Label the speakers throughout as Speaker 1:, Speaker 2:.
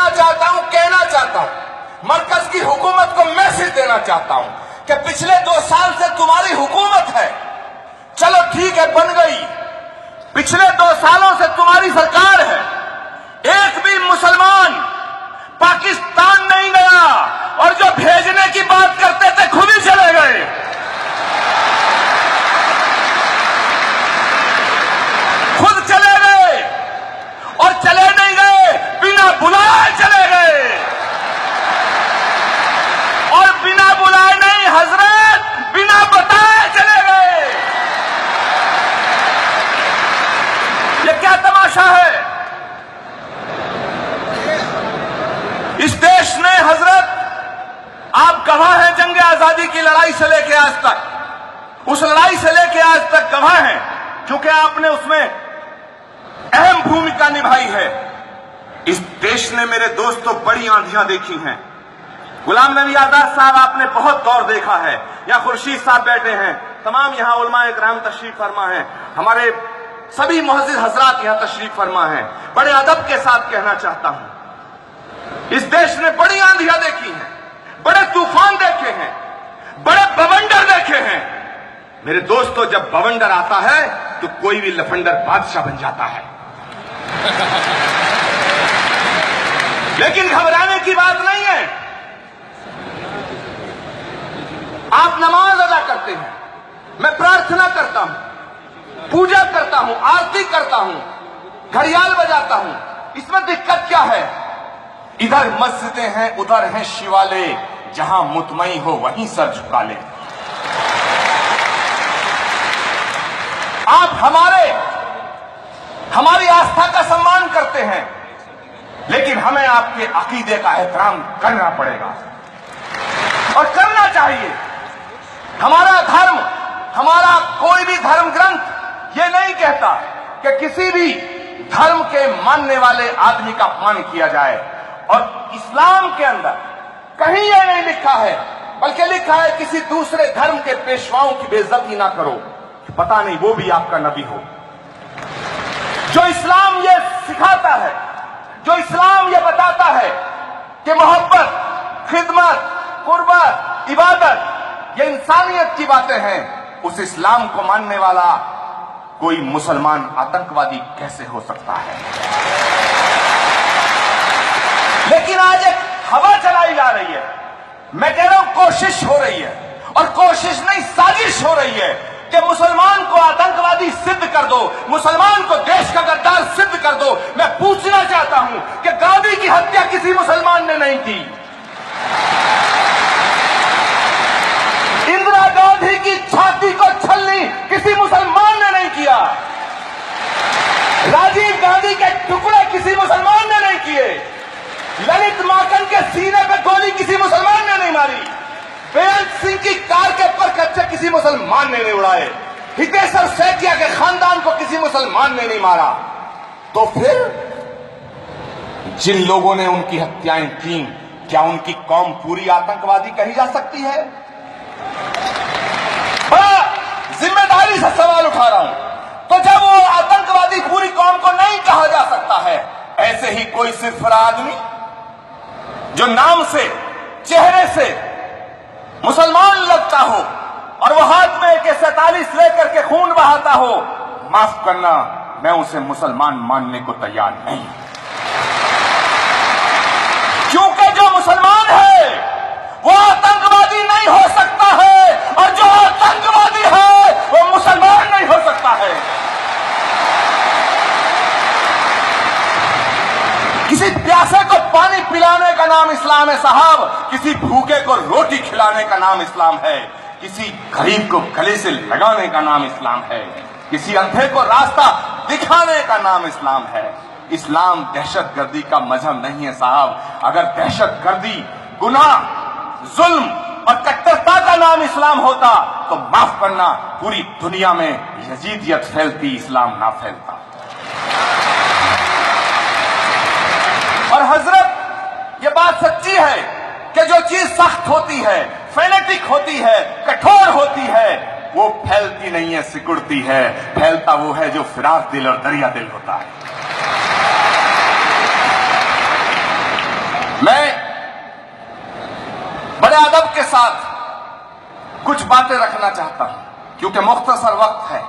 Speaker 1: चाहता हूं, कहना चाहता हूं, मरकज की हुकूमत को मैसेज देना चाहता हूं कि पिछले 2 साल से तुम्हारी हुकूमत है, चलो ठीक है बन गई, पिछले 2 सालों से तुम्हारी सरकार है, एक भी मुसलमान पाकिस्तान नहीं गया और जो भेजने की बात करते थे खुद ही चले गए। खुद चले गए और चले नहीं गए, बिना बुलाए चले गए। और बिना बुलाए नहीं हजरत, बिना बताए चले गए। ये क्या तमाशा है? इस देश ने हजरत, आप गवाह हैं जंग आजादी की लड़ाई से लेकर आज तक, उस लड़ाई से लेकर आज तक गवाह हैं, क्योंकि आपने उसमें अहम भूमिका निभाई है। इस देश ने मेरे दोस्तों बड़ी आंधियां देखी हैं। गुलाम नबी आजाद साहब आपने बहुत दौर देखा है, या खुर्शीद साहब बैठे हैं, तमाम यहां उलमाए इकराम तशरीफ फरमा हैं, हमारे सभी मुअज्जिज़ हजरात यहां तशरीफ फरमा हैं। बड़े अदब के साथ कहना चाहता हूं, इस देश ने बड़ी आंधियां देखी हैं, बड़े तूफान देखे हैं, बड़े बवंडर देखे हैं। मेरे दोस्तों, जब बवंडर आता है तो कोई भी लफंडर बादशाह बन जाता है। लेकिन घबराने की बात नहीं है। आप नमाज अदा करते हैं, मैं प्रार्थना करता हूं, पूजा करता हूं, आरती करता हूं, घड़ियाल बजाता हूं, इसमें दिक्कत क्या है? इधर मस्जिदें हैं, उधर हैं शिवालय, जहां मुतमई हो वहीं सर झुका ले। आप हमारी आस्था का सम्मान करते हैं, लेकिन हमें आपके अकीदे का एहतराम करना पड़ेगा और करना चाहिए। हमारा धर्म, हमारा कोई भी धर्म ग्रंथ ये नहीं कहता कि किसी भी धर्म के मानने वाले आदमी का अपमान किया जाए, और इस्लाम के अंदर कहीं यह नहीं लिखा है, बल्कि लिखा है किसी दूसरे धर्म के पेशवाओं की बेइज्जती ना करो। पता नहीं वो भी आपका नबी हो। जो इस्लाम ये सिखाता है, जो इस्लाम ये बताता है कि मोहब्बत, खिदमत, कुर्बत, इबादत ये इंसानियत की बातें हैं, उस इस्लाम को मानने वाला कोई मुसलमान आतंकवादी कैसे हो सकता है? लेकिन आज एक हवा चलाई जा रही है, मैं कह रहा हूं कोशिश हो रही है, और कोशिश नहीं साजिश हो रही है कि मुसलमान को आतंकवादी सिद्ध कर दो, मुसलमान को देश का गद्दार सिद्ध कर दो। मैं पूछना चाहता हूं कि गांधी की हत्या किसी मुसलमान ने नहीं की, इंदिरा गांधी की छाती को छलनी किसी मुसलमान ने नहीं किया, राजीव गांधी के टुकड़े किसी मुसलमान ने नहीं किए, ललित माकन के सीने पे गोली किसी मुसलमान ने नहीं मारी, बेअंत सिंह की कार के परखच्चे किसी मुसलमान ने नहीं उड़ाए, हितेश्वर सेठिया के खानदान को किसी मुसलमान ने नहीं मारा। तो फिर जिन लोगों ने उनकी हत्याएं की, क्या उनकी कौम पूरी आतंकवादी कही जा सकती है? बड़ा जिम्मेदारी से सवाल उठा रहा हूं। तो जब वो आतंकवादी पूरी कौम को नहीं कहा जा सकता है, ऐसे ही कोई सिर्फ आदमी जो नाम से, चेहरे से मुसलमान लगता हो और वह हाथ में AK-47 लेकर के खून बहाता हो, माफ करना, मैं उसे मुसलमान मानने को तैयार नहीं। क्योंकि जो मुसलमान है वो आतंकवादी नहीं हो सकता है, और जो आतंकवादी है वो मुसलमान नहीं हो सकता है। किसी प्यासे को पानी पिलाने का नाम इस्लाम है साहब, किसी भूखे को रोटी खिलाने का नाम इस्लाम है, किसी गरीब को गले से लगाने का नाम इस्लाम है, किसी अंधे को रास्ता दिखाने का नाम इस्लाम है। इस्लाम दहशतगर्दी का मजहब नहीं है साहब। अगर दहशतगर्दी, गुनाह, जुल्म और कट्टरता का नाम इस्लाम होता तो माफ करना, पूरी दुनिया में यजीदियत फैलती, इस्लाम ना फैलता। और हजरत, ये बात सच्ची है कि जो चीज सख्त होती है, फेनेटिक होती है, कठोर होती है, वो फैलती नहीं है, सिकुड़ती है। फैलता वो है जो फिराक दिल और दरिया दिल होता है। साथ कुछ बातें रखना चाहता हूं, क्योंकि मुख्तसर वक्त है।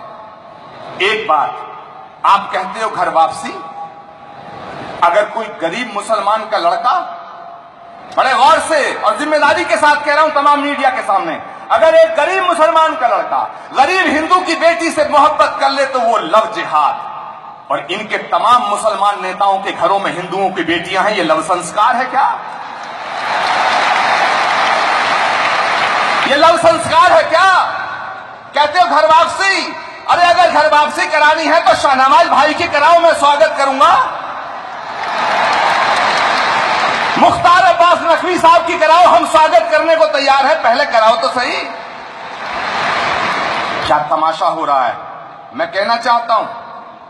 Speaker 1: एक बात, आप कहते हो घर वापसी। अगर कोई गरीब मुसलमान का लड़का, बड़े गौर से और जिम्मेदारी के साथ कह रहा हूं तमाम मीडिया के सामने, अगर एक गरीब मुसलमान का लड़का गरीब हिंदू की बेटी से मोहब्बत कर ले तो वो लव जिहाद। और इनके तमाम मुसलमान नेताओं के घरों में हिंदुओं की बेटियां हैं, ये लव संस्कार है क्या? ये लव संस्कार है क्या? कहते हो घर वापसी। अरे अगर घर वापसी करानी है तो शाहनवाज भाई की कराओ, मैं स्वागत करूंगा। मुख्तार अब्बास नकवी साहब की कराओ, हम स्वागत करने को तैयार हैं, पहले कराओ तो सही। क्या तमाशा हो रहा है? मैं कहना चाहता हूं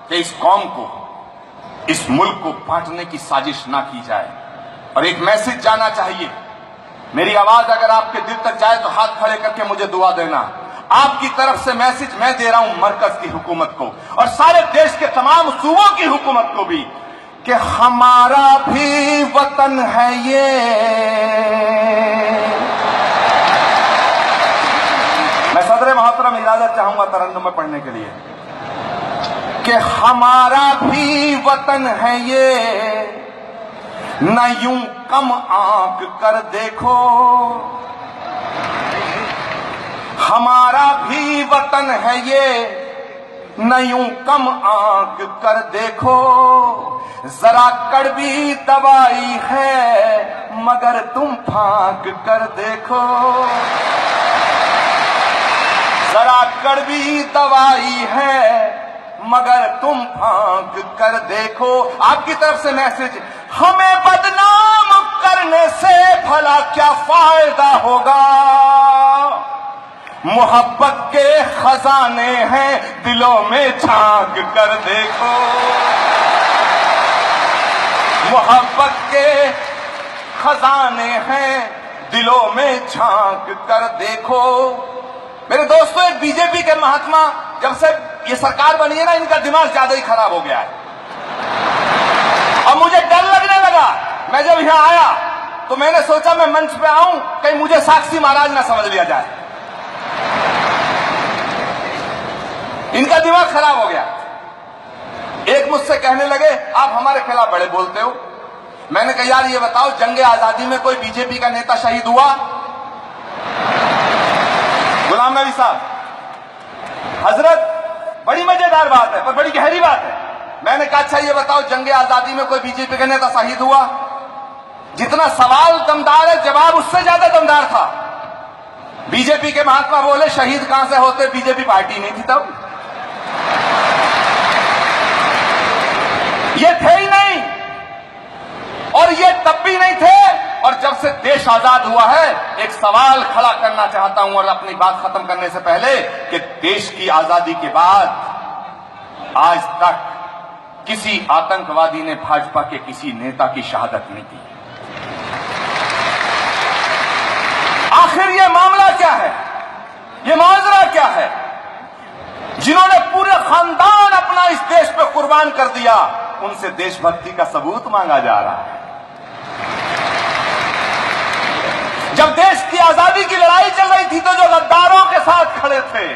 Speaker 1: कि इस कौम को, इस मुल्क को बांटने की साजिश ना की जाए। और एक मैसेज जाना चाहिए। मेरी आवाज अगर आपके दिल तक जाए तो हाथ खड़े करके मुझे दुआ देना। आपकी तरफ से मैसेज मैं दे रहा हूं मरकज की हुकूमत को और सारे देश के तमाम सूबों की हुकूमत को भी, कि हमारा भी वतन है ये। मैं सदर मोहतरम इजाजत चाहूंगा तरन्नुम में पढ़ने के लिए, कि हमारा भी वतन है ये, न यूं कम आंक कर देखो। हमारा भी वतन है ये, न यूं कम आंक कर देखो। जरा कड़वी दवाई है मगर तुम फांक कर देखो। जरा कड़वी दवाई है मगर तुम फांक कर देखो। आपकी तरफ से मैसेज, हमें बदनाम करने से भला क्या फायदा होगा। मोहब्बत के खजाने हैं दिलों में झांक कर देखो। मोहब्बत के खजाने हैं दिलों में झांक कर देखो। मेरे दोस्तों, एक बीजेपी के महात्मा, जब से ये सरकार बनी है ना, इनका दिमाग ज्यादा ही खराब हो गया है। और मुझे डर लगने लगा। मैं जब यहां आया तो मैंने सोचा मैं मंच पे आऊं, कहीं मुझे साक्षी महाराज ना समझ लिया जाए। इनका दिमाग खराब हो गया। एक मुझसे कहने लगे, आप हमारे खिलाफ बड़े बोलते हो। मैंने कहा यार ये बताओ, जंगे आजादी में कोई बीजेपी का नेता शहीद हुआ? गुलाम नबी साहब, हजरत, बड़ी मजेदार बात है पर बड़ी गहरी बात है। मैंने कहा अच्छा ये बताओ, जंगे आजादी में कोई बीजेपी का नेता शहीद हुआ? जितना सवाल दमदार है, जवाब उससे ज्यादा दमदार था। बीजेपी के महात्मा बोले शहीद कहां से होते, बीजेपी पार्टी नहीं थी तब, ये थे ही नहीं और ये तब भी नहीं थे। और जब से देश आजाद हुआ है, एक सवाल खड़ा करना चाहता हूं और अपनी बात खत्म करने से पहले, कि देश की आजादी के बाद आज तक किसी आतंकवादी ने भाजपा के किसी नेता की शहादत नहीं की। आखिर ये मामला क्या है, ये माजरा क्या है? जिन्होंने पूरे खानदान अपना इस देश पे कुर्बान कर दिया, उनसे देशभक्ति का सबूत मांगा जा रहा है। जब देश की आजादी की लड़ाई चल रही थी तो जो गद्दारों के साथ खड़े थे,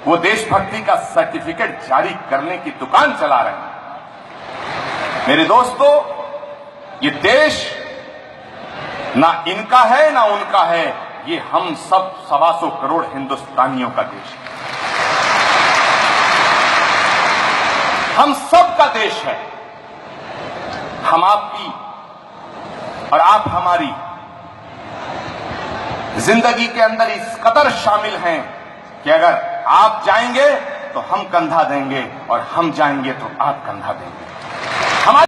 Speaker 1: वो देशभक्ति का सर्टिफिकेट जारी करने की दुकान चला रहे हैं। मेरे दोस्तों, ये देश ना इनका है ना उनका है, ये हम सब 125 करोड़ हिंदुस्तानियों का देश है। हम सब का देश है। हम आपकी और आप हमारी जिंदगी के अंदर इस कदर शामिल हैं कि अगर आप जाएंगे तो हम कंधा देंगे और हम जाएंगे तो आप कंधा देंगे।